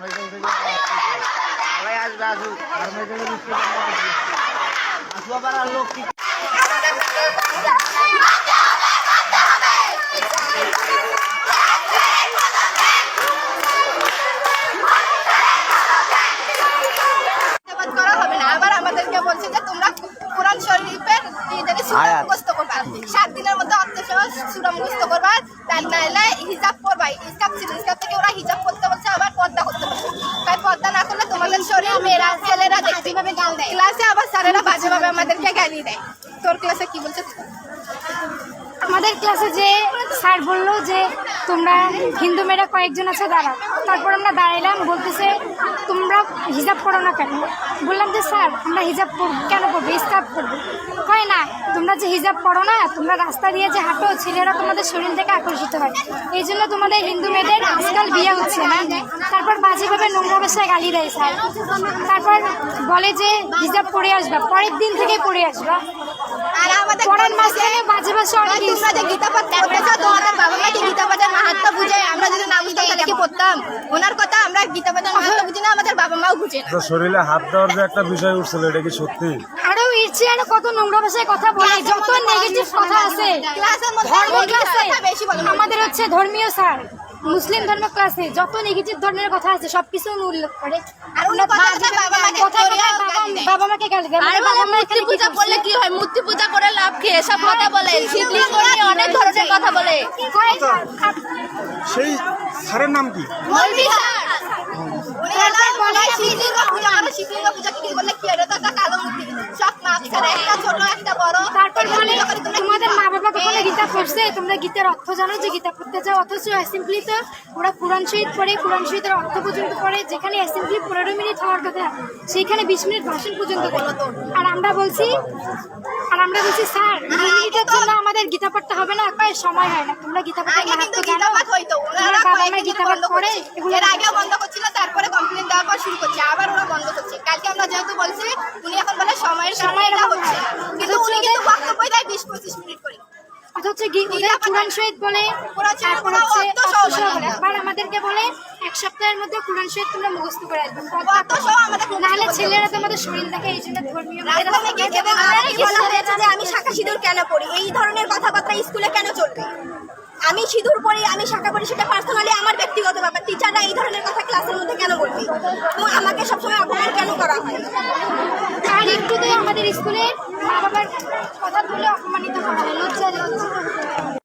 সবাই আসবে, আসুক। আসবো আবার আর লোক কি করা হবে না। আবার আমাদেরকে বলছে যে তোমরা কোরআন শরীফের সূরা মুখস্থ করবা, 7 দিনের মধ্যে অর্থসহ সূরা মুখস্থ করবা, তাই নাইলে হিজাব করবা। হিজাব ছিল, হিজাব থেকে ওরা হিজাব করতে বলছে, আবার পর্দা করতে বলছে। তাই পর্দা না করলে তোমাদের শরীর মেয়েরা ছেলেরা দেখতে পাবে, গাল দেয় ক্লাসে। আবার স্যারেরা বাজেভাবে আমাদেরকে গালি দেয়। তোর ক্লাসে কি বলছে? আমাদের ক্লাসে যে স্যার বললো যে তোমরা হিন্দু মেয়েরা কয়েকজন আছে দাঁড়াও। তারপর আমরা দাঁড়াইলাম, বলতেছে তোমরা হিজাব পড়ো না কেন? বললাম যে স্যার আমরা হিজাব কেন পড়বো, স্কার্ফ পড়বো। কয় না, তোমরা যে হিজাব পড়ো না, তোমরা রাস্তা দিয়ে যে হাঁটো, ছেলেরা তোমাদের শরীর থেকে আকর্ষিত হয়, এই জন্য তোমাদের হিন্দু মেয়েদের আজকাল বিয়ে হচ্ছে না। তারপর বাজেভাবে নোংরা ভাষায় গালি দেয় স্যার। তারপর বলে যে হিজাব পরে আসবা, পরের দিন থেকে পরে আসবা। আর আমাদের পরের মাঝখানে বাজে ভাষা অনেক। তোমরা যে গীতা পাঠ করতেছো, তোমাদের বাবা মাকে গীতা পাঠের মাহাত্ম্য বুঝে, আমরা যদি না বুঝতাম তাহলে কি পড়তাম? ওনার কথা আমরা গীতা পাঠের মাহাত্ম্য বুঝি না, আমাদের বাবা মাও বুঝে না। তো শরীরে হাত দেওয়ার যে একটা বিষয় উঠছিল, এটা কি সত্যি? আরো ইচ্ছে আরো কত নোংরা ভাষায় কথা বলে, যত নেগেটিভ কথা আছে আমাদের হচ্ছে ধর্মীয় স্যার, মুসলিম ধর্ম ক্লাসে যত নেগেটিভ ধর্মের কথা আছে সবকিছু উল্লেখ করে। আর বাবা মাকে গালি দেয়। মূর্তি পূজা করলে কি হয়? মূর্তি পূজা করে লাভ কি? এসব কথা বলে, শিবলিঙ্গ নিয়ে অনেক ধরনের কথা বলে। সেই স্যারের নাম কি? মৌলভী স্যার। উনি বলে শিবলিঙ্গ পূজা করে, শিবলিঙ্গ পূজা কি বলে কি? এটা তো একটা কালো মূর্তি, সব মাপ ছাড়া, একটা ছোট একটা বড়। তারপর বলে তোমাদের মা বাবা কখনো গীতা পড়ছে? তোমরা গীতার অর্থ জানো যে গীতা পড়তে যাও? অথচ অ্যাসেম্বলি তো ওরা কোরআন শহীদ পড়ে, কোরআন শহীদের অর্থ পর্যন্ত পড়ে। যেখানে অ্যাসেম্বলি 15 মিনিট হওয়ার কথা, সেইখানে 20 মিনিট ভাষণ পর্যন্ত করে। আর আমরা বলছি স্যার 2 মিনিটের জন্য আমাদের গীতা পড়তে হবে না? কয় সময় হয় না। তোমরা গীতা পড়তে মাহাত্ম্য জানো? বাবা মা গীতা পাঠ করে, এর আগে বন্ধ করছিল, তারপরে কমপ্লেন দেওয়ার পর শুরু করছে, আবার ওরা বন্ধ করছে। কালকে আমরা যেহেতু বলছি, উনি এখন বলে সময়টা হচ্ছে, কিন্তু উনি কিন্তু বক্তব্য দেয় 20-25 মিনিট করে। অথচ কোরআন শহীদ বলে, আবার আমাদেরকে বলে 1 সপ্তাহের মধ্যে কোরআন শহীদ তোমরা মুখস্থ করে আসবে, নাহলে ছেলেরা তোমাদের শরীর দেখে। এই জন্য ধর্মীয় আমি শাখা সিঁদুর কেন পড়ি, এই ধরনের কথাবার্তা স্কুলে কেন চলবে? আমি সিঁদুর পড়ি, আমি শাখা পড়ি, সেটা পার্সোনালি আমার ব্যক্তিগত ব্যাপার। টিচাররা এই ধরনের কথা ক্লাসের মধ্যে কেন বলবে? তো আমাকে সবসময় অপমান কেন করা হয়? আর একটু তো আমাদের স্কুলে মা বাবার